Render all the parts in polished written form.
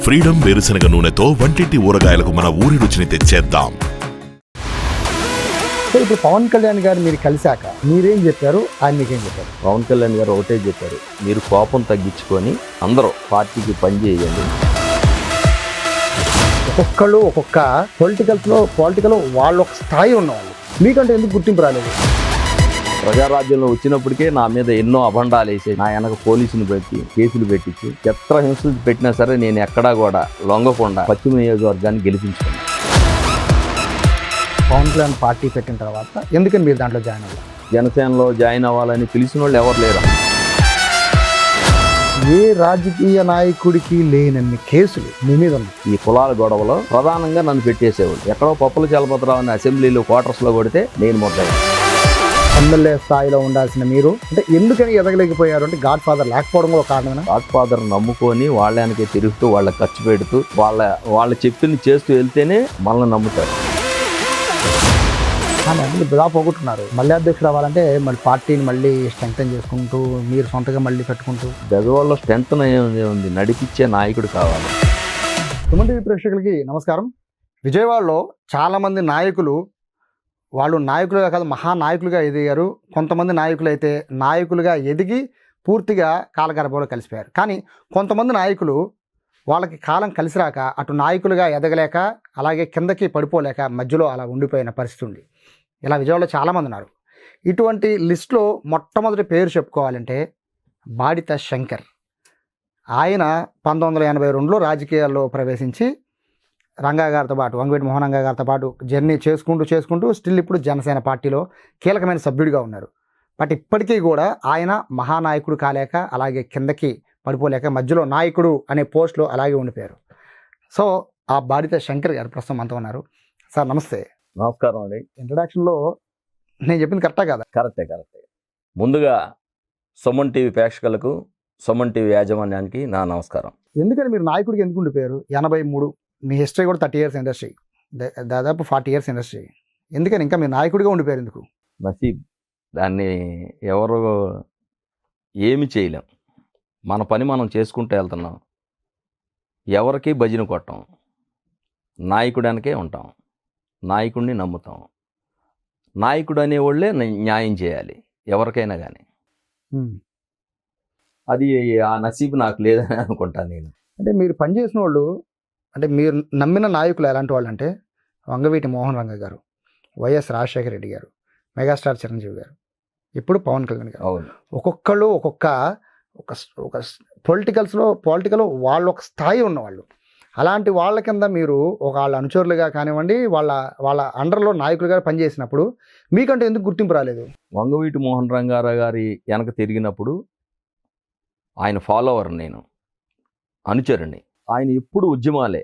Freedom వేరుశనగ నూనెతో వంటింటి ఊరగాయలకు మన ఊరి రుచిని తెచ్చేద్దాం. ఇప్పుడు పవన్ కళ్యాణ్ గారు మీరు కలిశాక మీరేం చెప్పారు, ఆయన మీకేం చెప్పారు? పవన్ కళ్యాణ్ గారు ఒకటే చెప్పారు, మీరు కోపం తగ్గించుకొని అందరూ పార్టీకి పని చేయండి. ఒక్కొక్కళ్ళు ఒక్కొక్క పొలిటికల్ వాళ్ళు ఒక స్థాయి ఉన్నవాళ్ళు, మీకంటే ఎందుకు గుర్తింపు రాలేదు? ప్రజారాజ్యంలో వచ్చినప్పటికే నా మీద ఎన్నో అభండాలు వేసి నా వెనక పోలీసుని పెట్టి కేసులు పెట్టించి చిత్రహింసలు పెట్టినా సరే నేను ఎక్కడా కూడా లొంగకుండా పశ్చిమ నియోజకవర్గాన్ని గెలిపించుకున్నాను. పవన్ కళ్యాణ్ పార్టీ పెట్టిన తర్వాత ఎందుకని మీరు దాంట్లో జాయిన్ అవ్వాలి? జనసేనలో జాయిన్ అవ్వాలని తెలిసిన వాళ్ళు ఎవరు లేరు. ఏ రాజకీయ నాయకుడికి లేనన్ని కేసులు మీ మీద ఉన్నాయి. ఈ కులాల గొడవలో ప్రధానంగా నన్ను పెట్టేసేవాళ్ళు. ఎక్కడో పప్పుల చలపతిరావు అని అసెంబ్లీలో క్వార్టర్స్లో కొడితే నేను మొదలయ్యాను. ఎమ్మెల్యే స్థాయిలో ఉండాల్సిన మీరు అంటే ఎందుకని ఎదగలేకపోయారు? అంటే గాడ్ ఫాదర్ లేకపోవడం కూడా కారణమేనా? గాడ్ ఫాదర్ నమ్ముకొని వాళ్ళకి తిరుగుతూ వాళ్ళకి ఖర్చు పెడుతూ వాళ్ళ చెప్పింది చేస్తూ వెళ్తేనే మనల్ని నమ్ముతారు. అన్ని బిడా పోగొట్టున్నారు. మళ్ళీ అధ్యక్షుడు అవ్వాలంటే మళ్ళీ పార్టీని మళ్ళీ స్ట్రెంగ్తన్ చేసుకుంటూ మీరు సొంతగా మళ్ళీ పెట్టుకుంటూ గజవాళ్ళలో స్ట్రెంత్ ఉంది, నడిపించే నాయకుడు కావాలి. సుమన్ టీవీ ప్రేక్షకులకి నమస్కారం. విజయవాడలో చాలామంది నాయకులు వాళ్ళు నాయకులుగా కాదు మహానాయకులుగా ఎదిగారు. కొంతమంది నాయకులు అయితే నాయకులుగా ఎదిగి పూర్తిగా కాలగర్భంలో కలిసిపోయారు. కానీ కొంతమంది నాయకులు వాళ్ళకి కాలం కలిసి రాక అటు నాయకులుగా ఎదగలేక అలాగే కిందకి పడిపోలేక మధ్యలో అలా ఉండిపోయిన పరిస్థితి ఉంది. ఇలా విజయవాడలో చాలామంది ఉన్నారు. ఇటువంటి లిస్టులో మొట్టమొదటి పేరు చెప్పుకోవాలంటే బాడిత శంకర్. ఆయన 1982లో రాజకీయాల్లో ప్రవేశించి రంగా గారితో పాటు వంగవీటి మోహన్ రంగా గారితో పాటు జర్నీ చేసుకుంటూ స్టిల్ ఇప్పుడు జనసేన పార్టీలో కీలకమైన సభ్యుడిగా ఉన్నారు. బట్ ఇప్పటికీ కూడా ఆయన మహానాయకుడు కాలేక అలాగే కిందకి పడిపోలేక మధ్యలో నాయకుడు అనే పోస్ట్లో అలాగే ఉండిపోయారు. సో ఆ బాడిత శంకర్ గారు ప్రస్తుతం అంతా ఉన్నారు. సార్ నమస్తే. నమస్కారం అండి. ఇంట్రడక్షన్లో నేను చెప్పింది కరెక్టా కదా? కరెక్టే. ముందుగా సుమన్ టీవీ ప్రేక్షకులకు, సుమన్ టీవీ యాజమాన్యానికి నా నమస్కారం. ఎందుకని మీరు నాయకుడికి ఎందుకు ఉండిపోయారు? 83 మీ హిస్టరీ కూడా 30 years ఇండస్ట్రీ, దాదాపు 40 years ఇండస్ట్రీ. ఎందుకని ఇంకా మీరు నాయకుడిగా ఉండిపోయారు ఎందుకు? నసీబ్, దాన్ని ఎవరు ఏమి చేయలేం. మన పని మనం చేసుకుంటూ వెళ్తున్నాం. ఎవరికి భజన కొట్టాం, నాయకుడానికే ఉంటాం, నాయకుడిని నమ్ముతాం. నాయకుడు అనేవాళ్ళే న్యాయం చేయాలి ఎవరికైనా కానీ. అది ఆ నసీబు నాకు లేదని అనుకుంటాను నేను. అంటే మీరు పనిచేసిన వాళ్ళు, అంటే మీరు నమ్మిన నాయకులు ఎలాంటి వాళ్ళు అంటే వంగవీటి మోహన్ రంగ గారు, వైఎస్ రాజశేఖర రెడ్డి గారు, మెగాస్టార్ చిరంజీవి గారు, ఇప్పుడు పవన్ కళ్యాణ్ గారు. అవును. ఒక్కొక్కళ్ళు ఒక్కొక్క పొలిటికల్ వాళ్ళు ఒక స్థాయి ఉన్నవాళ్ళు. అలాంటి వాళ్ళ కింద మీరు వాళ్ళ అనుచరులుగా కానివ్వండి వాళ్ళ అండర్లో నాయకులుగా పనిచేసినప్పుడు మీకంటే ఎందుకు గుర్తింపు రాలేదు? వంగవీటి మోహన్ రంగారావు గారి వెనక తిరిగినప్పుడు ఆయన ఫాలోవర్, నేను అనుచరుని. ఆయన ఎప్పుడు ఉద్యమాలే.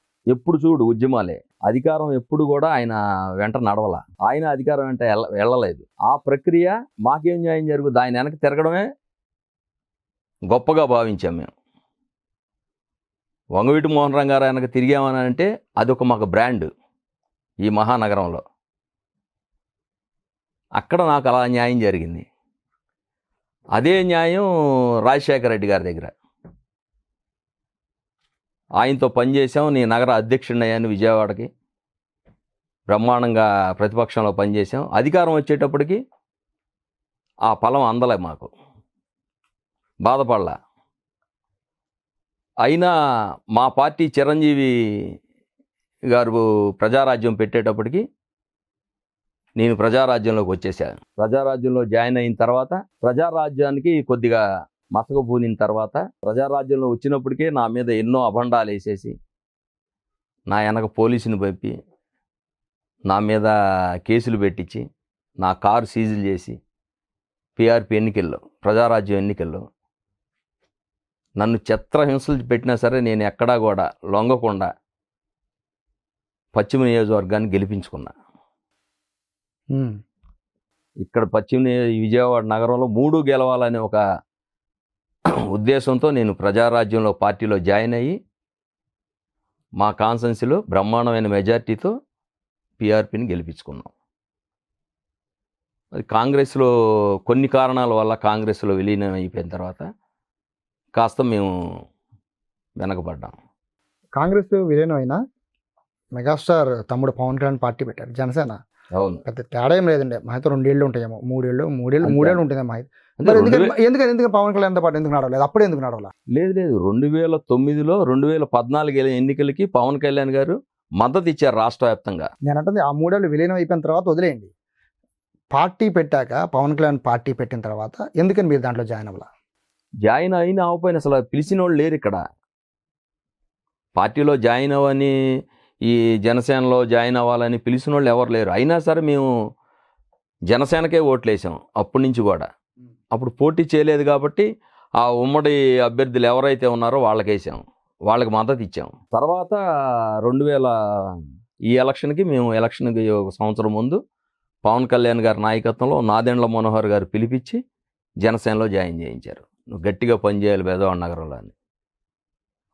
అధికారం ఎప్పుడు కూడా ఆయన వెంట నడవల. ఆయన అధికారం వెంట వెళ్ళలేదు. ఆ ప్రక్రియ మాకేం న్యాయం జరుగుతుంది, ఆయన వెనక తిరగడమే గొప్పగా భావించాం మేము. వంగవీటి మోహన్ రంగారావు వెనక తిరిగామని అంటే అదొక మాకు బ్రాండ్ ఈ మహానగరంలో. అక్కడ నాకు అలా న్యాయం జరిగింది. అదే న్యాయం రాజశేఖర రెడ్డి గారి దగ్గర. ఆయనతో పనిచేసాం. నేను నగర అధ్యక్షుడిని అయ్యాను విజయవాడకి. బ్రహ్మాండంగా ప్రతిపక్షంలో పనిచేసాం. అధికారం వచ్చేటప్పటికి ఆ ఫలం అందలే, మాకు బాధపడలా. అయినా మా పార్టీ చిరంజీవి గారు ప్రజారాజ్యం పెట్టేటప్పటికి నేను ప్రజారాజ్యంలోకి వచ్చేసాను. ప్రజారాజ్యంలో జాయిన్ అయిన తర్వాత ప్రజారాజ్యానికి కొద్దిగా మసకబూనిన తర్వాత ప్రజారాజ్యంలో వచ్చినప్పటికే నా మీద ఎన్నో అభండాలు వేసేసి నా వెనక పోలీసుని పంపి నా మీద కేసులు పెట్టించి నా కారు సీజులు చేసి పిఆర్పి ఎన్నికల్లో, ప్రజారాజ్యం ఎన్నికల్లో నన్ను చిత్రహింసలు పెట్టినా సరే నేను ఎక్కడా కూడా లొంగకుండా పశ్చిమ నియోజకవర్గాన్ని గెలిపించుకున్నా. ఇక్కడ విజయవాడ నగరంలో 3 గెలవాలనే ఒక ఉద్దేశంతో నేను ప్రజారాజ్యంలో పార్టీలో జాయిన్ అయ్యి మా కాన్స్టిట్యున్సీలో బ్రహ్మాండమైన మెజార్టీతో పిఆర్పిని గెలిపించుకున్నాం. అది కాంగ్రెస్లో కొన్ని కారణాల వల్ల కాంగ్రెస్లో విలీనం అయిపోయిన తర్వాత కాస్త మేము వెనకబడ్డాం. కాంగ్రెస్ విలీనం అయినా మెగాస్టార్ తమ్ముడు పవన్ కళ్యాణ్ పార్టీ పెట్టారు జనసేన. అవును. పెద్ద తేడా ఏం లేదండి, మాతో 2 ఏళ్ళు ఉంటాయేమో, 3 ఏళ్ళు ఉంటుంది మా. అంటే ఎందుకని పవన్ కళ్యాణ్ పార్టీ ఎందుకు నడవలేదు, అప్పుడే ఎందుకు నడవలా? లేదు 2009లో 2014 ఎన్నికలకి పవన్ కళ్యాణ్ గారు మద్దతు ఇచ్చారు రాష్ట్ర వ్యాప్తంగా. నేను అంటుంది ఆ 3 ఏళ్ళు విలీనం అయిపోయిన తర్వాత వదిలేయండి, పార్టీ పెట్టాక పవన్ కళ్యాణ్ పార్టీ పెట్టిన తర్వాత ఎందుకని మీరు దాంట్లో జాయిన్ అవ్వాలా? జాయిన్ అయినా అవ్వపోయినా అసలు పిలిచిన వాళ్ళు లేరు ఇక్కడ. పార్టీలో జాయిన్ అవ్వని, ఈ జనసేనలో జాయిన్ అవ్వాలని పిలిచిన వాళ్ళు ఎవరు లేరు. అయినా సరే మేము జనసేనకే ఓట్లేసాం అప్పటి నుంచి కూడా. అప్పుడు పోటీ చేయలేదు కాబట్టి ఆ ఉమ్మడి అభ్యర్థులు ఎవరైతే ఉన్నారో వాళ్ళకేసాం, వాళ్ళకి మద్దతు ఇచ్చాం. తర్వాత 2000 ఈ ఎలక్షన్కి మేము ఎలక్షన్కి ఒక సంవత్సరం ముందు పవన్ కళ్యాణ్ గారి నాయకత్వంలో నాదెండ్ల మనోహర్ గారు పిలిపించి జనసేనలో జాయిన్ చేయించారు. నువ్వు గట్టిగా పనిచేయాలి బెజవాడ నగరంలో అని.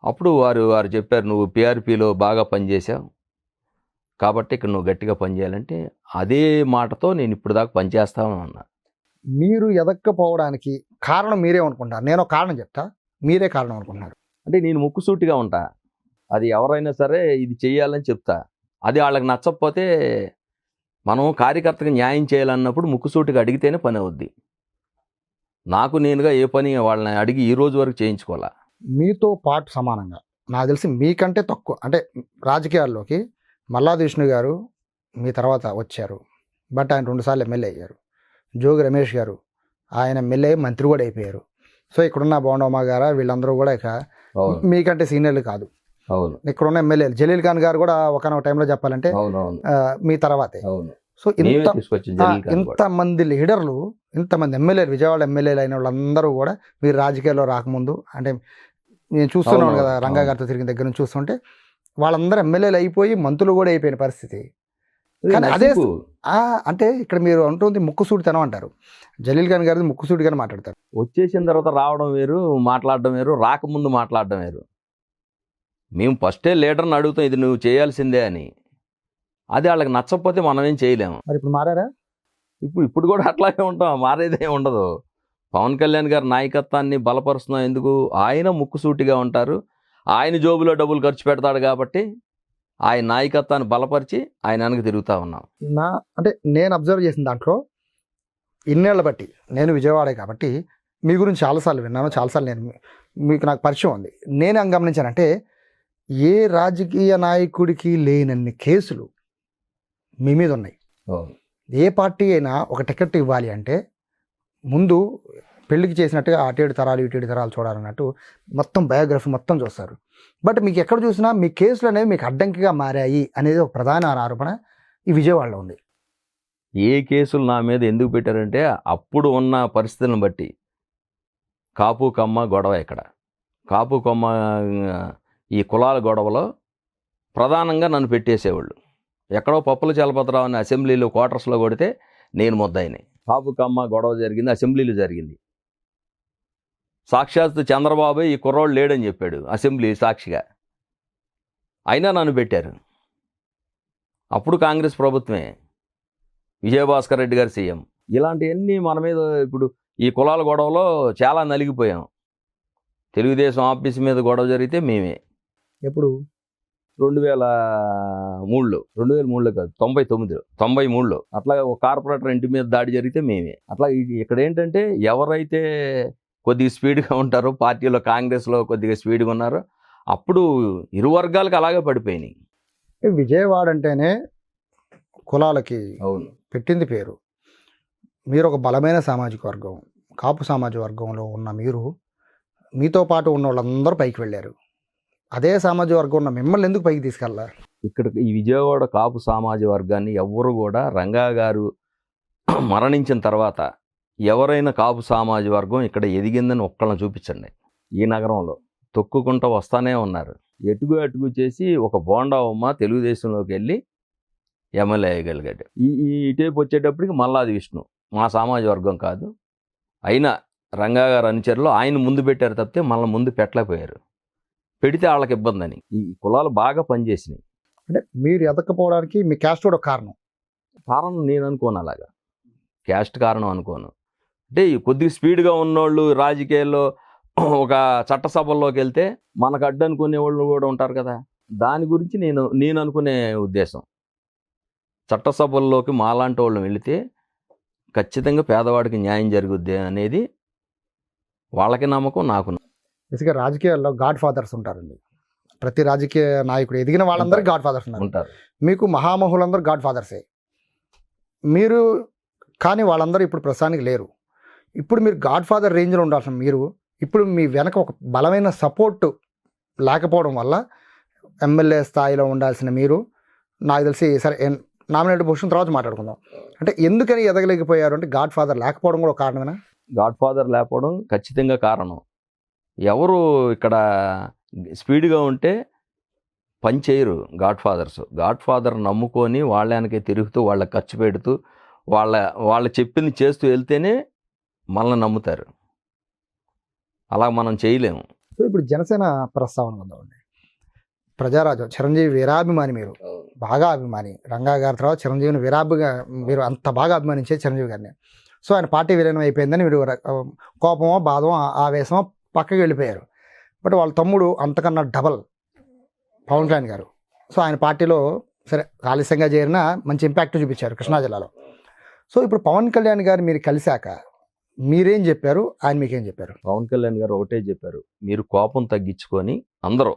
అప్పుడు వారు చెప్పారు, నువ్వు పిఆర్పిలో బాగా పనిచేసావు కాబట్టి ఇక్కడ నువ్వు గట్టిగా పనిచేయాలంటే అదే మాటతో నేను ఇప్పుడు దాకా పనిచేస్తామని అన్నా. మీరు ఎదక్కపోవడానికి కారణం మీరే అనుకుంటారు, నేను ఒక కారణం చెప్తా, మీరే కారణం అనుకుంటున్నారు. అంటే నేను ముక్కుసూటిగా ఉంటా, అది ఎవరైనా సరే ఇది చెయ్యాలని చెప్తా. అది వాళ్ళకి నచ్చకపోతే మనం కార్యకర్తగా న్యాయం చేయాలన్నప్పుడు ముక్కుసూటిగా అడిగితేనే పని అవుద్ది. నాకు నేనుగా ఏ పని వాళ్ళని అడిగి ఈ రోజు వరకు చేయించుకోవాలా. మీతో పాటు సమానంగా నాకు తెలిసి మీకంటే తక్కువ అంటే రాజకీయాల్లోకి మల్లాది విష్ణు గారు మీ తర్వాత వచ్చారు, బట్ ఆయన 2 సార్లు ఎమ్మెల్యే అయ్యారు. జోగి రమేష్ గారు ఆయన ఎమ్మెల్యే మంత్రి కూడా అయిపోయారు. సో ఇక్కడున్న బోండమ్మ గారు వీళ్ళందరూ కూడా ఇక మీకంటే సీనియర్లు కాదు. అవును. ఇక్కడున్న ఎమ్మెల్యేలు జలీల్ ఖాన్ గారు కూడా ఒకనొక టైంలో చెప్పాలంటే మీ తర్వాతే. సో ఇంతమంది లీడర్లు, ఇంతమంది ఎమ్మెల్యేలు, విజయవాడ ఎమ్మెల్యేలు అయిన వాళ్ళందరూ కూడా మీరు రాజకీయాల్లో రాకముందు అంటే నేను చూస్తున్నాను కదా, రంగా గారితో తిరిగిన దగ్గర నుంచి చూస్తుంటే వాళ్ళందరూ ఎమ్మెల్యేలు అయిపోయి మంత్రులు కూడా అయిపోయిన పరిస్థితి. కానీ అదే అంటే ఇక్కడ మీరు అంటుంది ముక్కుసూడితనం అంటారు, జలీల్ ఖాన్ గారిది ముక్కుసూడిగానే మాట్లాడతారు. వచ్చేసిన తర్వాత రావడం వేరు, మాట్లాడడం వేరు, రాకముందు మాట్లాడడం వేరు. మేము ఫస్టే లీడర్ని అడుగుతాం ఇది నువ్వు చేయాల్సిందే అని. అది వాళ్ళకి నచ్చకపోతే మనం ఏం చేయలేము. మరి ఇప్పుడు మారారా? ఇప్పుడు కూడా అట్లాగే ఉంటాం, మారేదే ఉండదు. పవన్ కళ్యాణ్ గారి నాయకత్వాన్ని బలపరుస్తున్నాం ఎందుకు? ఆయన ముక్కుసూటిగా ఉంటారు, ఆయన జోబులో డబ్బులు ఖర్చు పెడతాడు కాబట్టి ఆయన నాయకత్వాన్ని బలపరిచి ఆయన వెనక తిరుగుతూ ఉన్నాం. అంటే నేను అబ్జర్వ్ చేసిన దాంట్లో ఇన్నేళ్ల బట్టి నేను విజయవాడే కాబట్టి మీ గురించి చాలాసార్లు విన్నాను, చాలాసార్లు నాకు పరిచయం ఉంది. నేను గమనించానంటే ఏ రాజకీయ నాయకుడికి లేనన్ని కేసులు మీ మీద ఉన్నాయి. ఏ పార్టీ అయినా ఒక టికెట్ ఇవ్వాలి అంటే ముందు పెళ్లికి చేసినట్టుగా అటేడు తరాలు ఇటేడు తరాలు చూడాలన్నట్టు మొత్తం బయోగ్రఫీ మొత్తం చూస్తారు. బట్ మీకు ఎక్కడ చూసినా మీ కేసులు అనేవి మీకు అడ్డంకిగా మారాయి అనేది ఒక ప్రధాన ఆరోపణ ఈ విజయవాడలో ఉంది. ఏ కేసులు నా మీద ఎందుకు పెట్టారంటే అప్పుడు ఉన్న పరిస్థితులను బట్టి. కాపు కమ్మ గొడవ, ఇక్కడ కాపు కమ్మ ఈ కులాల గొడవలో ప్రధానంగా నన్ను పెట్టేసేవాళ్ళు. ఎక్కడో పప్పుల చలపతిరావు అని అసెంబ్లీలో క్వార్టర్స్లో కొడితే నేను ముద్దాయిని. కాపు కమ్మ గొడవ జరిగింది, అసెంబ్లీలో జరిగింది. సాక్షాత్ చంద్రబాబు ఈ కుర్రోడు లేడని చెప్పాడు అసెంబ్లీ సాక్షిగా, అయినా నన్ను పెట్టారు. అప్పుడు కాంగ్రెస్ ప్రభుత్వమే, విజయభాస్కర్ రెడ్డి గారు సీఎం. ఇలాంటివన్నీ మన మీద ఇప్పుడు ఈ కులాల గొడవలో చాలా నలిగిపోయాం. తెలుగుదేశం ఆఫీస్ మీద గొడవ జరిగితే మేమే. ఎప్పుడు? 2003లో కాదు, 93లో అట్లా ఒక కార్పొరేటర్ ఇంటి మీద దాడి జరిగితే మేమే. అట్లా ఇక్కడ ఏంటంటే ఎవరైతే కొద్దిగా స్పీడ్గా ఉంటారో, పార్టీలో కాంగ్రెస్లో కొద్దిగా స్పీడ్గా ఉన్నారో అప్పుడు ఇరు వర్గాలకు అలాగే పడిపోయినాయి. విజయవాడ అంటేనే కులాలకి పెట్టింది పేరు. మీరు ఒక బలమైన సామాజిక వర్గం, కాపు సామాజిక వర్గంలో ఉన్న మీరు, మీతో పాటు ఉన్న వాళ్ళందరూ పైకి వెళ్ళారు. అదే సామాజిక వర్గం ఉన్న మిమ్మల్ని ఎందుకు పైకి తీసుకెళ్ళారు? ఇక్కడ ఈ విజయవాడ కాపు సామాజిక వర్గాన్ని ఎవ్వరు కూడా, రంగా గారు మరణించిన తర్వాత ఎవరైనా కాపు సామాజిక వర్గం ఇక్కడ ఎదిగిందని ఒక్కళ్ళని చూపించండి. ఈ నగరంలో తొక్కుకుంటూ వస్తానే ఉన్నారు. ఎటుగు చేసి ఒక బోండావమ్మ తెలుగుదేశంలోకి వెళ్ళి ఎమ్మెల్యే అయ్యగలిగాడు. ఈ టేపు వచ్చేటప్పటికి మల్లాది విష్ణు మా సామాజిక వర్గం కాదు, అయినా రంగా గారు అనుచరులు ఆయన ముందు పెట్టారు తప్పితే మళ్ళీ ముందు పెట్టలేకపోయారు. పెడితే వాళ్ళకి ఇబ్బంది అని ఈ కులాలు బాగా పనిచేసినాయి. అంటే మీరు ఎదకపోవడానికి మీ క్యాస్ట్ కూడా కారణం నేను అనుకోను. అలాగా క్యాస్ట్ కారణం అనుకోను. అంటే కొద్దిగా స్పీడ్గా ఉన్నోళ్ళు రాజకీయాల్లో ఒక చట్టసభల్లోకి వెళ్తే మనకు అడ్డు అనుకునే వాళ్ళు కూడా ఉంటారు కదా. దాని గురించి నేను అనుకునే ఉద్దేశం, చట్టసభల్లోకి మాలాంటి వాళ్ళు వెళితే ఖచ్చితంగా పేదవాడికి న్యాయం జరుగుద్ది అనేది వాళ్ళకి నమ్మకం, నాకు బేసిక్గా రాజకీయాల్లో గాడ్ ఫాదర్స్ ఉంటారండి. ప్రతి రాజకీయ నాయకుడు ఎదిగిన వాళ్ళందరికీ గాడ్ ఫాదర్స్ ఉంటారు. మీకు మహామహులందరూ గాడ్ ఫాదర్సే మీరు, కానీ వాళ్ళందరూ ఇప్పుడు ప్రస్తుతానికి లేరు. ఇప్పుడు మీరు గాడ్ ఫాదర్ రేంజ్లో ఉండాల్సిన మీరు ఇప్పుడు మీ వెనక ఒక బలమైన సపోర్ట్ లేకపోవడం వల్ల ఎమ్మెల్యే స్థాయిలో ఉండాల్సిన మీరు, నాకు తెలిసి సరే నామినేట్ పొజిషన్ తర్వాత మాట్లాడుకుందాం, అంటే ఎందుకని ఎదగలేకపోయారు అంటే గాడ్ ఫాదర్ లేకపోవడం కూడా ఒక కారణమేనా? గాడ్ ఫాదర్ లేకపోవడం ఖచ్చితంగా కారణం. ఎవరు ఇక్కడ స్పీడ్గా ఉంటే పని చేయరు గాడ్ ఫాదర్స్. గాడ్ ఫాదర్ నమ్ముకొని వాళ్ళకి తిరుగుతూ, వాళ్ళకి ఖర్చు పెడుతూ, వాళ్ళ చెప్పింది చేస్తూ వెళ్తేనే మనల్ని నమ్ముతారు. అలా మనం చేయలేము. సో ఇప్పుడు జనసేన ప్రస్తావన ఉందామండి. ప్రజారాజ్యం చిరంజీవి వీరాభిమాని, మీరు బాగా అభిమాని. రంగా గారి తర్వాత చిరంజీవిని వీరాభిగా మీరు అంత బాగా అభిమానించే చిరంజీవి గారిని. సో ఆయన పార్టీ విలీనం అయిపోయిందని మీరు కోపమో బాధమో ఆవేశమో పక్కకి వెళ్ళిపోయారు. బట్ వాళ్ళ తమ్ముడు అంతకన్నా డబల్ పవన్ కళ్యాణ్ గారు. సో ఆయన పార్టీలో సరే ఆలస్యంగా చేరినా మంచి ఇంపాక్ట్ చూపించారు కృష్ణా జిల్లాలో. సో ఇప్పుడు పవన్ కళ్యాణ్ గారు మీరు కలిశాక మీరేం చెప్పారు, ఆయన మీకేం చెప్పారు? పవన్ కళ్యాణ్ గారు ఒకటే చెప్పారు, మీరు కోపం తగ్గించుకొని అందరూ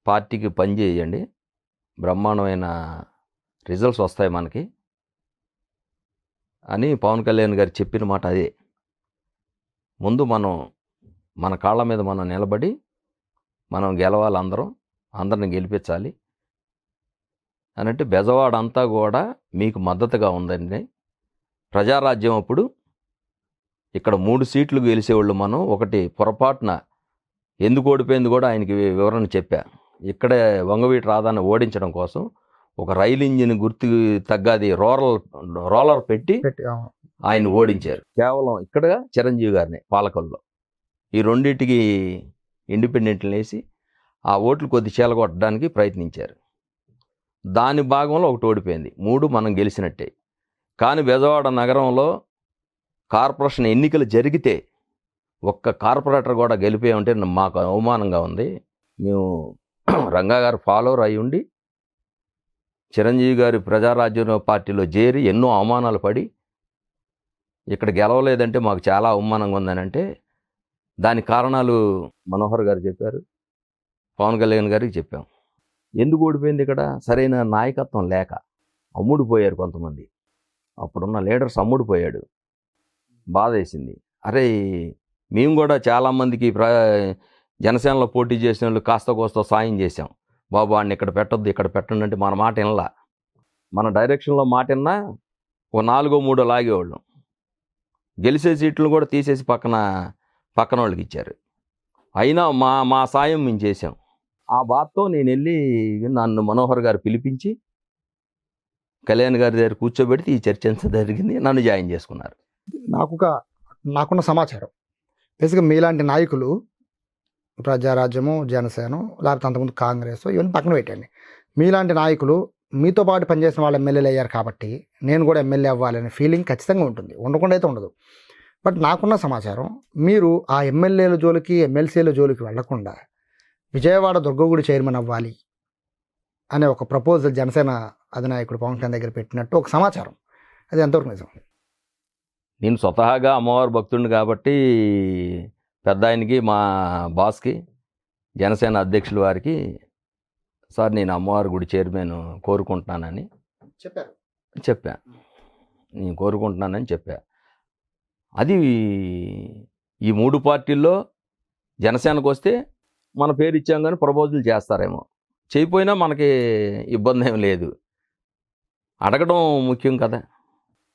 పార్టీకి పని చేయండి, బ్రహ్మాండమైన రిజల్ట్స్ వస్తాయి మనకి అని పవన్ కళ్యాణ్ గారు చెప్పిన మాట అదే. ముందు మన కాళ్ళ మీద మనం నిలబడి మనం గెలవాలి, అందరిని గెలిపించాలి అని అంటే బెజవాడ అంతా కూడా మీకు మద్దతుగా ఉందండి. ప్రజారాజ్యం అప్పుడు ఇక్కడ 3 సీట్లు గెలిచేవాళ్ళు మనం. ఒకటి పొరపాటున ఎందుకు ఓడిపోయింది కూడా ఆయనకి వివరణ చెప్పా. ఇక్కడే వంగవీటి రాధాన్ని ఓడించడం కోసం ఒక రైలు ఇంజిన్ గుర్తు తగ్గది రోలర్ పెట్టి ఆయన ఓడించారు. కేవలం ఇక్కడ చిరంజీవి గారిని పాలకొల్లో ఈ రెండింటికి ఇండిపెండెంట్లు వేసి ఆ ఓట్లు కొద్ది చీలగొట్టడానికి ప్రయత్నించారు. దాని భాగంలో ఒకటి ఓడిపోయింది, 3 మనం గెలిచినట్టే. కానీ బెజవాడ నగరంలో కార్పొరేషన్ ఎన్నికలు జరిగితే ఒక్క కార్పొరేటర్ కూడా గెలిపే ఉంటే మాకు అవమానంగా ఉంది. మేము రంగా గారు ఫాలోవర్ అయి ఉండి చిరంజీవి గారి ప్రజారాజ్యం పార్టీలో చేరి ఎన్నో అవమానాలు పడి ఇక్కడ గెలవలేదంటే మాకు చాలా అవమానంగా ఉందని అంటే దానికి కారణాలు మనోహర్ గారు చెప్పారు, పవన్ కళ్యాణ్ గారికి చెప్పాం. ఎందుకు ఓడిపోయింది? ఇక్కడ సరైన నాయకత్వం లేక అమ్ముడిపోయారు కొంతమంది. అప్పుడున్న లీడర్స్ అమ్ముడిపోయాడు. బాధ వేసింది. అరే మేము కూడా చాలామందికి జనసేనలో పోటీ చేసిన వాళ్ళు కాస్త కోస్త సాయం చేశాం. బాబు వాడిని ఇక్కడ పెట్టొద్దు, ఇక్కడ పెట్టండి అంటే మన మాట వినలా. మన డైరెక్షన్లో మాట విన్నా ఒక 4-3 లాగేవాళ్ళు. గెలిచే సీట్లు కూడా తీసేసి పక్కన వాళ్ళకి ఇచ్చారు. అయినా మా సాయం మేము చేసాం. ఆ బాధతో నేను వెళ్ళి నన్ను మనోహర్ గారు పిలిపించి కళ్యాణ్ గారి దగ్గర కూర్చోబెడితే ఈ చర్చ ఎంత జరిగింది, నన్ను జాయిన్ చేసుకున్నారు. నాకున్న సమాచారం బేసిక్గా మీలాంటి నాయకులు ప్రజారాజ్యము, జనసేన, లేకపోతే అంతకుముందు కాంగ్రెస్, ఇవన్నీ పక్కన పెట్టండి, మీలాంటి నాయకులు మీతో పాటు పనిచేసిన వాళ్ళు ఎమ్మెల్యేలు అయ్యారు కాబట్టి నేను కూడా ఎమ్మెల్యే అవ్వాలనే ఫీలింగ్ ఖచ్చితంగా ఉంటుంది, ఉండకుండా అయితే ఉండదు. బట్ నాకున్న సమాచారం మీరు ఆ ఎమ్మెల్యేల జోలికి ఎమ్మెల్సీల జోలికి వెళ్లకుండా విజయవాడ దుర్గగుడి చైర్మన్ అవ్వాలి అనే ఒక ప్రపోజల్ జనసేన అధినాయకుడు పవన్ కళ్యాణ్ దగ్గర పెట్టినట్టు ఒక సమాచారం. అది ఎంతవరకు నిజం? నేను స్వతహాగా అమ్మవారి భక్తుడిని కాబట్టి పెద్ద ఆయనకి, మా బాస్కి, జనసేన అధ్యక్షుల వారికి సార్ నేను అమ్మవారి గుడి చైర్మన్ కోరుకుంటున్నానని చెప్పా. నేను కోరుకుంటున్నానని చెప్పా. అది ఈ 3 పార్టీల్లో జనసేనకు వస్తే మన పేరు ఇచ్చాం కానీ ప్రపోజల్ చేస్తారేమో, చేయకపోయినా మనకి ఇబ్బంది ఏం లేదు. అడగడం ముఖ్యం కదా.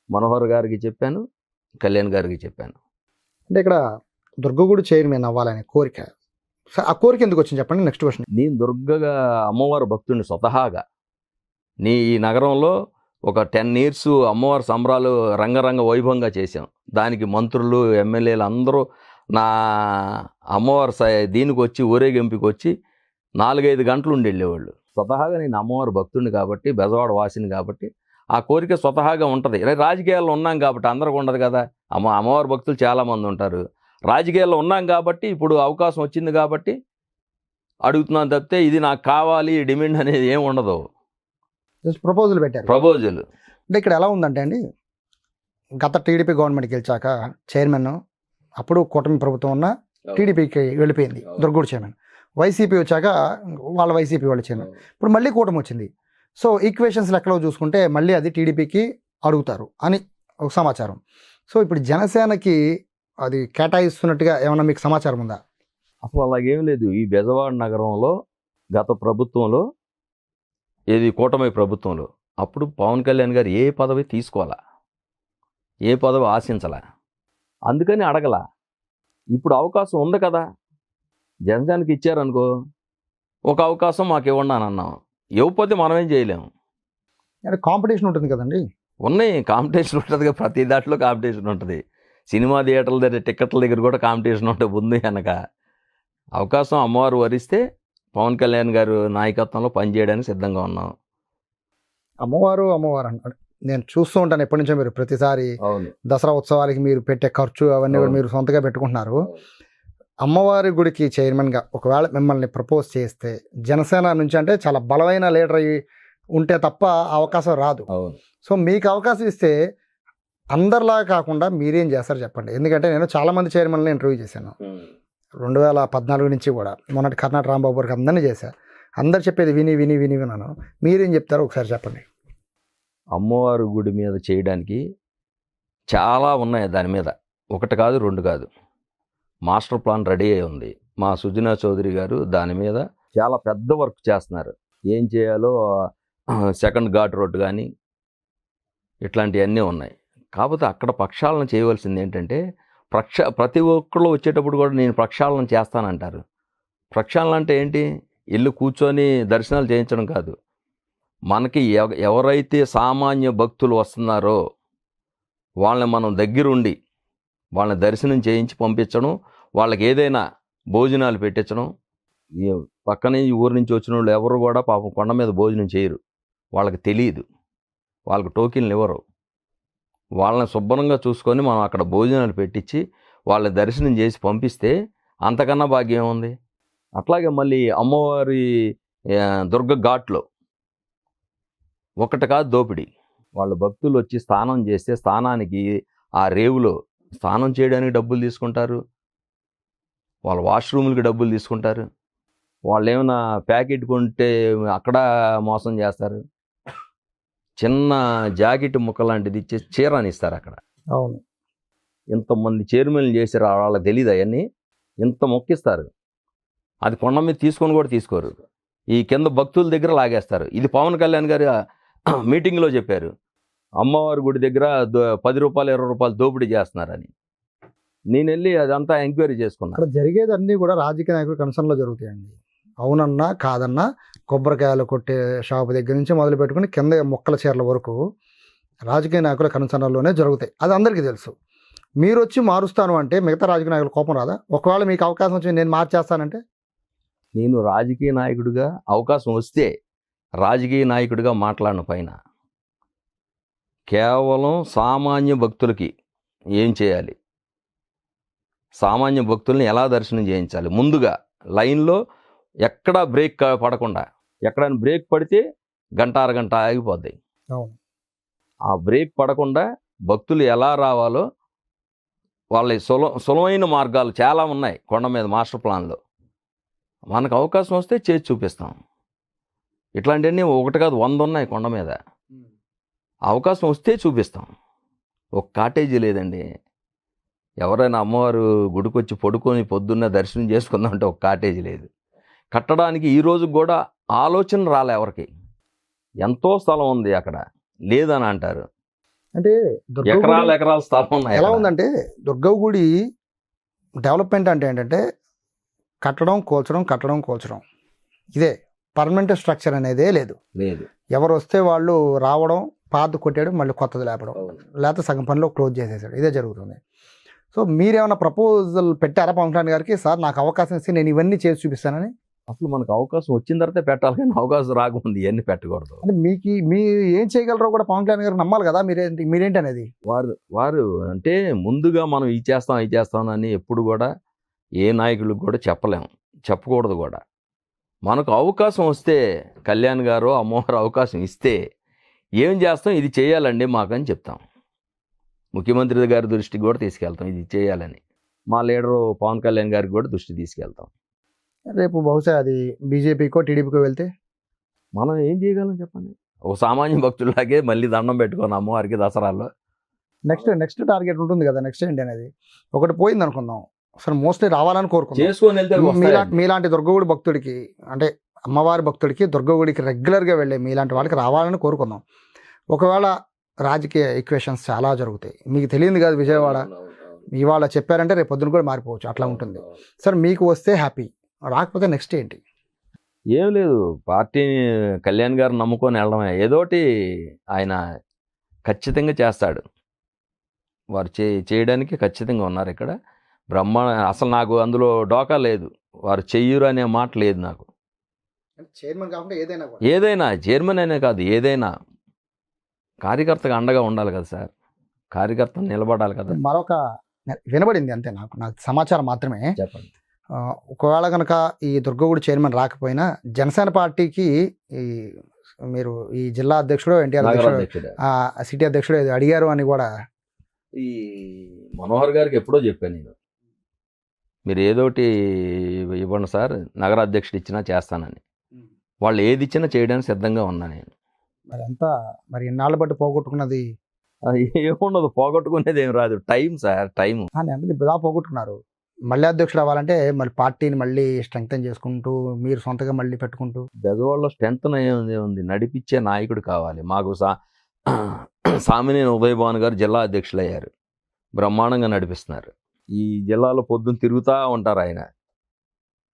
మనోహర్ గారికి చెప్పాను, కళ్యాణ్ గారికి చెప్పాను. అంటే ఇక్కడ దుర్గగుడి చైర్మన్ అవ్వాలనే కోరిక, ఆ కోరిక ఎందుకు వచ్చింది చెప్పండి. Next question. నేను దుర్గగా అమ్మవారి భక్తుడిని స్వతహాగా. ఈ నగరంలో ఒక 10 years అమ్మవారి సంబరాలు రంగరంగ వైభవంగా చేశాం. దానికి మంత్రులు, ఎమ్మెల్యేలు అందరూ నా అమ్మవారి దీనికి వచ్చి ఊరేగింపుకి వచ్చి 4-5 గంటలు ఉండి వెళ్ళేవాళ్ళు. స్వతహాగా నేను అమ్మవారి భక్తుడిని కాబట్టి, బెజవాడ వాసిని కాబట్టి ఆ కోరిక స్వతహాగా ఉంటుంది. రాజకీయాల్లో ఉన్నాం కాబట్టి అందరికి ఉండదు కదా. అమ్మవారి భక్తులు చాలామంది ఉంటారు. రాజకీయాల్లో ఉన్నాం కాబట్టి ఇప్పుడు అవకాశం వచ్చింది కాబట్టి అడుగుతున్నాను తప్పితే ఇది నాకు కావాలి డిమాండ్ అనేది ఏమి ఉండదు. జస్ట్ ప్రపోజల్ పెట్టారు. ప్రపోజల్ అంటే ఇక్కడ ఎలా ఉందంటే అండి, గత టీడీపీ గవర్నమెంట్కి గెలిచాక చైర్మన్ అప్పుడు కూటమి ప్రభుత్వం ఉన్న టీడీపీకి వెళ్ళిపోయింది దుర్గూడు చైర్మన్. వైసీపీ వచ్చాక వాళ్ళ వైసీపీ వాళ్ళ చైర్మన్. ఇప్పుడు మళ్ళీ కూటమి వచ్చింది. సో ఈక్వేషన్స్ లెక్కలో చూసుకుంటే మళ్ళీ అది టీడీపీకి అడుగుతారు అని ఒక సమాచారం. సో ఇప్పుడు జనసేనకి అది కేటాయిస్తున్నట్టుగా ఏమన్నా మీకు సమాచారం ఉందా? అసలు అలాగేం లేదు. ఈ బెజవాడ నగరంలో గత ప్రభుత్వంలో ఏది కూటమి ప్రభుత్వంలో అప్పుడు పవన్ కళ్యాణ్ గారు ఏ పదవి తీసుకోవాలా, ఏ పదవి ఆశించాలా, అందుకని అడగలా. ఇప్పుడు అవకాశం ఉంది కదా, జనసేనకి ఇచ్చారనుకో, ఒక అవకాశం మాకు ఇవ్వండి అని అన్నాం. ఇవ్వకపోతే మనం ఏం చేయలేము. అంటే కాంపిటీషన్ ఉంటుంది కదండి. ఉన్నాయి, కాంపిటీషన్ ఉంటుంది కదా, ప్రతి దాంట్లో కాంపిటీషన్ ఉంటుంది. సినిమా థియేటర్ల దగ్గర టికెట్ల దగ్గర కూడా కాంపిటీషన్ ఉంటుంది ముందు వెనక. అవకాశం అమ్మవారు వరిస్తే పవన్ కళ్యాణ్ గారు నాయకత్వంలో పనిచేయడానికి సిద్ధంగా ఉన్నాం. అమ్మవారు అంటారు. నేను చూస్తూ ఉంటాను ఎప్పటి నుంచో, మీరు ప్రతిసారి దసరా ఉత్సవాలకి మీరు పెట్టే ఖర్చు అవన్నీ కూడా మీరు సొంతగా పెట్టుకుంటున్నారు. అమ్మవారి గుడికి చైర్మన్గా ఒకవేళ మిమ్మల్ని ప్రపోజ్ చేస్తే జనసేన నుంచి అంటే చాలా బలమైన లీడర్ అయ్యి ఉంటే తప్ప అవకాశం రాదు. సో మీకు అవకాశం ఇస్తే అందరిలాగా కాకుండా మీరేం చేస్తారు చెప్పండి. ఎందుకంటే నేను చాలామంది చైర్మన్లు ఇంటర్వ్యూ చేశాను 2014 నుంచి కూడా. మొన్నటి కర్ణాటక రాంబాబు గారికి అందరినీ చేశాను. అందరు చెప్పేది విని విన్నాను. మీరేం చెప్తారో ఒకసారి చెప్పండి. అమ్మవారి గుడి మీద చేయడానికి చాలా ఉన్నాయి. దాని మీద ఒకటి కాదు రెండు కాదు, మాస్టర్ ప్లాన్ రెడీ అయి ఉంది. మా సుజనా చౌదరి గారు దాని మీద చాలా పెద్ద వర్క్ చేస్తున్నారు. ఏం చేయాలో సెకండ్ ఘాట్ రోడ్ కానీ ఇట్లాంటివన్నీ ఉన్నాయి. కాకపోతే అక్కడ ప్రక్షాళన చేయవలసింది ఏంటంటే, ప్రతి ఒక్కళ్ళు వచ్చేటప్పుడు కూడా నేను ప్రక్షాళన చేస్తానంటారు. ప్రక్షాళన అంటే ఏంటి? ఇల్లు కూర్చొని దర్శనాలు చేయించడం కాదు. మనకి ఎవరైతే సామాన్య భక్తులు వస్తున్నారో వాళ్ళని మనం దగ్గరుండి వాళ్ళని దర్శనం చేయించి పంపించడం, వాళ్ళకి ఏదైనా భోజనాలు పెట్టించడం. పక్కనే ఈ ఊరు నుంచి వచ్చిన వాళ్ళు ఎవరు కూడా పాపం కొండ మీద భోజనం చేయరు, వాళ్ళకి తెలియదు, వాళ్ళకి టోకెన్లు ఇవ్వరు. వాళ్ళని శుభ్రంగా చూసుకొని మనం అక్కడ భోజనాలు పెట్టించి వాళ్ళని దర్శనం చేసి పంపిస్తే అంతకన్నా భాగ్యం ఉంది. అట్లాగే మళ్ళీ అమ్మవారి దుర్గ ఘాట్లో ఒకటి కాదు దోపిడీ. వాళ్ళు భక్తులు వచ్చి స్నానం చేస్తే స్నానానికి ఆ రేవులో స్నానం చేయడానికి డబ్బులు తీసుకుంటారు, వాళ్ళ వాష్రూమ్లకి డబ్బులు తీసుకుంటారు. వాళ్ళు ఏమైనా ప్యాకెట్ కొంటే అక్కడ మోసం చేస్తారు. చిన్న జాకెట్ ముక్క లాంటిది ఇచ్చేసి చీర అని ఇస్తారు అక్కడ. అవును, ఇంతమంది చైర్మన్లు చేశారు, వాళ్ళకి తెలియదు అవన్నీ. ఇంత మొక్కిస్తారు, అది కొండ మీద తీసుకొని కూడా తీసుకోరు. ఈ కింద భక్తుల దగ్గర లాగేస్తారు. ఇది పవన్ కళ్యాణ్ గారు మీటింగ్లో చెప్పారు, అమ్మవారి గుడి దగ్గర 10 రూపాయలు 20 రూపాయలు దోపిడీ చేస్తున్నారని. నేను వెళ్ళి అదంతా ఎంక్వైరీ చేసుకున్నాను. అక్కడ జరిగేది అన్నీ కూడా రాజకీయ నాయకుల కన్సర్న్లో జరుగుతాయండి. అవునన్నా కాదన్నా కొబ్బరికాయలు కొట్టే షాపు దగ్గర నుంచి మొదలు పెట్టుకుని కింద మొక్కల చీరల వరకు రాజకీయ నాయకుల కన్సర్న్లోనే జరుగుతాయి. అది అందరికీ తెలుసు. మీరు వచ్చి మారుస్తాను అంటే మిగతా రాజకీయ నాయకుల కోపం రాదా? ఒకవేళ మీకు అవకాశం వచ్చి నేను మార్చేస్తానంటే? నేను రాజకీయ నాయకుడిగా అవకాశం వస్తే రాజకీయ నాయకుడిగా మాట్లాడిన పైన కేవలం సామాన్య భక్తులకి ఏం చేయాలి, సామాన్య భక్తుల్ని ఎలా దర్శనం చేయించాలి, ముందుగా లైన్లో ఎక్కడా బ్రేక్ పడకుండా, ఎక్కడైనా బ్రేక్ పడితే గంట అరగంట ఆగిపోద్ది. ఆ బ్రేక్ పడకుండా భక్తులు ఎలా రావాలో వాళ్ళ సులభమైన మార్గాలు చాలా ఉన్నాయి కొండ మీద మాస్టర్ ప్లాన్లో. మనకు అవకాశం వస్తే చేసి చూపిస్తాం. ఇట్లాంటివన్నీ ఒకటి కాదు 100 ఉన్నాయి కొండ మీద. అవకాశం వస్తే చూపిస్తాం. ఒక కాటేజీ లేదండి. ఎవరైనా అమ్మవారు గుడికొచ్చి పడుకొని పొద్దున్న దర్శనం చేసుకుందామంటే ఒక కాటేజీ లేదు. కట్టడానికి ఈ రోజు కూడా ఆలోచన రాలే ఎవరికి. ఎంతో స్థలం ఉంది అక్కడ, లేదని అంటారు. అంటే ఎకరాల స్థలం ఉన్నాయి. ఎలా ఉందంటే దుర్గ గుడి డెవలప్మెంట్ అంటే ఏంటంటే కట్టడం కూల్చడం ఇదే. పర్మనెంట్ స్ట్రక్చర్ అనేదే లేదు. ఎవరు వస్తే వాళ్ళు రావడం, పాత కొట్టేయడం, మళ్ళీ కొత్తది లేపడం, లేకపోతే సగం పనిలో క్లోజ్ చేసేసాడు, ఇదే జరుగుతుంది. సో మీరేమైనా ప్రపోజల్ పెట్టారా పవన్ కళ్యాణ్ గారికి? సార్ నాకు అవకాశం ఇస్తే నేను ఇవన్నీ చేసి చూపిస్తానని. అసలు మనకు అవకాశం వచ్చిన తర్వాతే పెట్టాలి, కానీ అవకాశం రాకముందు ఇవన్నీ పెట్టకూడదు. అంటే మీ ఏం చేయగలరో కూడా పవన్ కళ్యాణ్ గారు నమ్మాలి కదా, మీరేంటి అనేది. వారు అంటే ముందుగా మనం ఇది చేస్తాం అని ఎప్పుడు కూడా ఏ నాయకులకు కూడా చెప్పకూడదు కూడా. మనకు అవకాశం వస్తే కళ్యాణ్ గారు అమ్మవారు అవకాశం ఇస్తే ఏం చేస్తాం, ఇది చేయాలండి మాకని చెప్తాం. ముఖ్యమంత్రి గారి దృష్టికి కూడా తీసుకెళ్తాం, ఇది చేయాలని. మా లీడరు పవన్ కళ్యాణ్ గారికి కూడా దృష్టి తీసుకెళ్తాం. రేపు బహుశా అది బీజేపీకో టీడీపీకో వెళ్తే మనం ఏం చేయగలం చెప్పండి. ఒక సామాన్య భక్తులాగే మళ్ళీ దండం పెట్టుకోను అమ్మవారికి దసరాలో. నెక్స్ట్ టార్గెట్ ఉంటుంది కదా, నెక్స్ట్ ఏంటి అనేది. ఒకటి పోయింది అనుకుందాం, అసలు మోస్ట్లీ రావాలని కోరుకుందాం. చేసుకొని వెళ్తే మీలాంటి దుర్గగుడి భక్తుడికి, అంటే అమ్మవారి భక్తుడికి, దుర్గగుడికి రెగ్యులర్గా వెళ్ళే మీలాంటి వాళ్ళకి రావాలని కోరుకుందాం. ఒకవేళ రాజకీయ ఈక్వేషన్స్ చాలా జరుగుతాయి, మీకు తెలియదు కాదు. విజయవాడ ఇవాళ చెప్పారంటే రేపు పొద్దున కూడా మారిపోవచ్చు, అట్లా ఉంటుంది. సార్ మీకు వస్తే హ్యాపీ, రాకపోతే నెక్స్ట్ ఏంటి? ఏం లేదు, పార్టీని కళ్యాణ్ గారు నమ్ముకొని వెళ్ళడమే. ఏదోటి ఆయన ఖచ్చితంగా చేస్తాడు. వారు చేయడానికి ఖచ్చితంగా ఉన్నారు ఇక్కడ. అసలు నాకు అందులో డోకా లేదు, వారు చెయ్యరు అనే మాట లేదు నాకు. చైర్మన్ కాకుండా ఏదైనా చైర్మన్ అనే కాదు, ఏదైనా కార్యకర్తగా అండగా ఉండాలి కదా సార్, కార్యకర్త నిలబడాలి కదా. మరొక వినబడింది అంతే, నాకు సమాచారం మాత్రమే. చెప్పండి. ఒకవేళ కనుక ఈ దుర్గగుడి చైర్మన్ రాకపోయినా జనసేన పార్టీకి మీరు ఈ జిల్లా అధ్యక్షుడు, ఎన్టీఆర్ అధ్యక్షుడు, సిటీ అధ్యక్షుడు అడిగారు అని కూడా ఈ మనోహర్ గారికి ఎప్పుడో చెప్పాను నేను, మీరు ఏదోటి ఇవ్వండి సార్, నగర అధ్యక్షుడు ఇచ్చినా చేస్తానని. వాళ్ళు ఏది ఇచ్చినా చేయడానికి సిద్ధంగా ఉన్నా నేను. మరి ఇన్నాళ్ళ బట్టి పోగొట్టుకున్నది ఏముండదు, పోగొట్టుకునేది ఏం రాదు. Time sir, time. ఇలా పోగొట్టుకున్నారు. మళ్ళీ అధ్యక్షుడు అవ్వాలంటే మళ్ళీ పార్టీని మళ్ళీ స్ట్రెంగ్తన్ చేసుకుంటూ మీరు సొంతగా మళ్ళీ పెట్టుకుంటూ. బెజవాడలో స్ట్రెంగ్త్ ఉంది, నడిపించే నాయకుడు కావాలి మాకు. సామినేని ఉదయభాను గారు జిల్లా అధ్యక్షులు అయ్యారు, బ్రహ్మాండంగా నడిపిస్తున్నారు. ఈ జిల్లాలో పొద్దున్న తిరుగుతూ ఉంటారు, ఆయన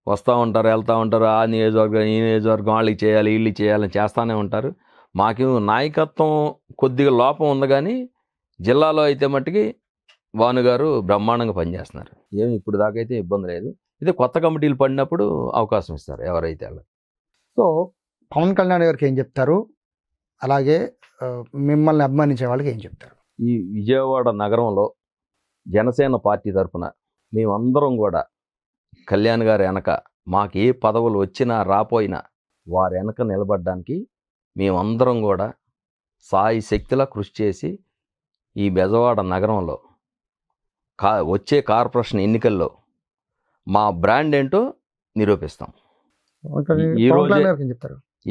వస్తూ ఉంటారు, వెళ్తూ ఉంటారు. ఆ నియోజకవర్గం ఈ నియోజకవర్గం వాళ్ళకి చేయాలి, వీళ్ళు చేయాలని చేస్తూనే ఉంటారు. మాకు నాయకత్వం కొద్దిగా లోపం ఉంది, కానీ జిల్లాలో అయితే మట్టుకి భానుగారు బ్రహ్మాండంగా పనిచేస్తున్నారు. ఏమి ఇప్పుడు దాకా అయితే ఇబ్బంది లేదు. ఇదే కొత్త కమిటీలు పడినప్పుడు అవకాశం ఇస్తారు ఎవరైతే. సో పవన్ కళ్యాణ్ గారికి ఏం చెప్తారు, అలాగే మిమ్మల్ని అభిమానించే వాళ్ళకి ఏం చెప్తారు? ఈ విజయవాడ నగరంలో జనసేన పార్టీ తరఫున మేమందరం కూడా కళ్యాణ్ గారి వెనక, మాకు ఏ పదవులు వచ్చినా రాపోయినా వారి వెనక నిలబడడానికి మేమందరం కూడా సాయి శక్తిలా కృషి చేసి ఈ బెజవాడ నగరంలో వచ్చే కార్పొరేషన్ ఎన్నికల్లో మా బ్రాండ్ ఏంటో నిరూపిస్తాం.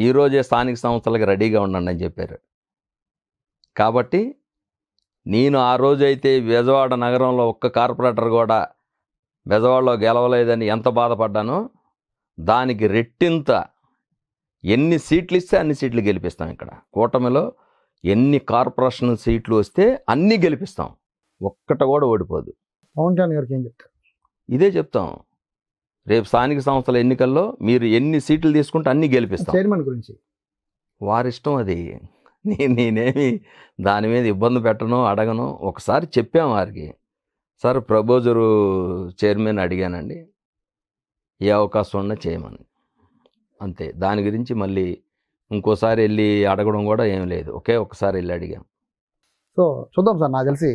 ఈరోజే స్థానిక సంస్థలకు రెడీగా ఉండండి అని చెప్పారు. కాబట్టి నేను ఆ రోజైతే బెజవాడ నగరంలో ఒక్క కార్పొరేటర్ కూడా బెజవాడలో గెలవలేదని ఎంత బాధపడ్డానో, దానికి రెట్టింత ఎన్ని సీట్లు ఇస్తే అన్ని సీట్లు గెలిపిస్తాం. ఇక్కడ కూటమిలో ఎన్ని కార్పొరేషన్ సీట్లు వస్తే అన్నీ గెలిపిస్తాం, ఒక్కట కూడా ఓడిపోదు. పవన్ కళ్యాణ్ గారికి ఏం చెప్తారు? ఇదే చెప్తాం, రేపు స్థానిక సంస్థల ఎన్నికల్లో మీరు ఎన్ని సీట్లు తీసుకుంటే అన్నీ గెలిపిస్తాం. చైర్మన్ గురించి వారిష్టం అది, నేనేమి దాని మీద ఇబ్బంది పెట్టను, అడగను. ఒకసారి చెప్పాం వారికి, సార్ ప్రపోజరు చైర్మన్ అడిగానండి, ఏ అవకాశం ఉన్నా చేయమని, అంతే. దాని గురించి మళ్ళీ ఇంకోసారి వెళ్ళి అడగడం కూడా ఏం లేదు, ఒకసారి వెళ్ళి అడిగాం. సో చూద్దాం సార్, నాకు తెలిసి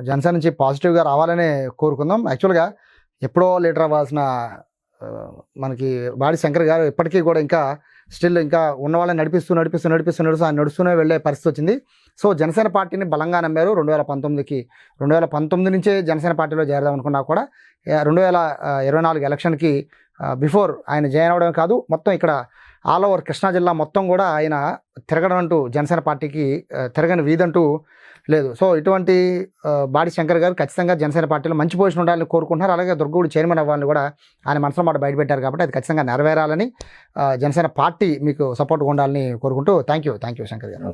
జనసేన నుంచి పాజిటివ్గా రావాలనే కోరుకుందాం. యాక్చువల్గా ఎప్పుడో లీడర్ అవ్వాల్సిన మనకి బాడి శంకర్ గారు ఇప్పటికీ కూడా ఇంకా ఉన్న వాళ్ళని నడుస్తూనే వెళ్ళే పరిస్థితి వచ్చింది. సో జనసేన పార్టీని బలంగా నమ్మారు. 2019 నుంచే జనసేన పార్టీలో చేరదాం అనుకున్నా కూడా 2024 ఎలక్షన్కి బిఫోర్ ఆయన జాయిన్ అవ్వడం కాదు, మొత్తం ఇక్కడ ఆల్ ఓవర్ కృష్ణా జిల్లా మొత్తం కూడా ఆయన తిరగడం అంటూ జనసేన పార్టీకి తిరగని వీధంటూ లేదు. సో ఇటువంటి బాడి శంకర్ గారు ఖచ్చితంగా జనసేన పార్టీలో మంచి పొజిషన్ ఉండాలని కోరుకుంటున్నారు. అలాగే దుర్గగుడి చైర్మన్ అవ్వాలని కూడా ఆయన మనసులో మాట బయటపెట్టారు. కాబట్టి అది ఖచ్చితంగా నెరవేరాలని, జనసేన పార్టీ మీకు సపోర్ట్గా ఉండాలని కోరుకుంటూ థ్యాంక్ యూ శంకర్ గారు.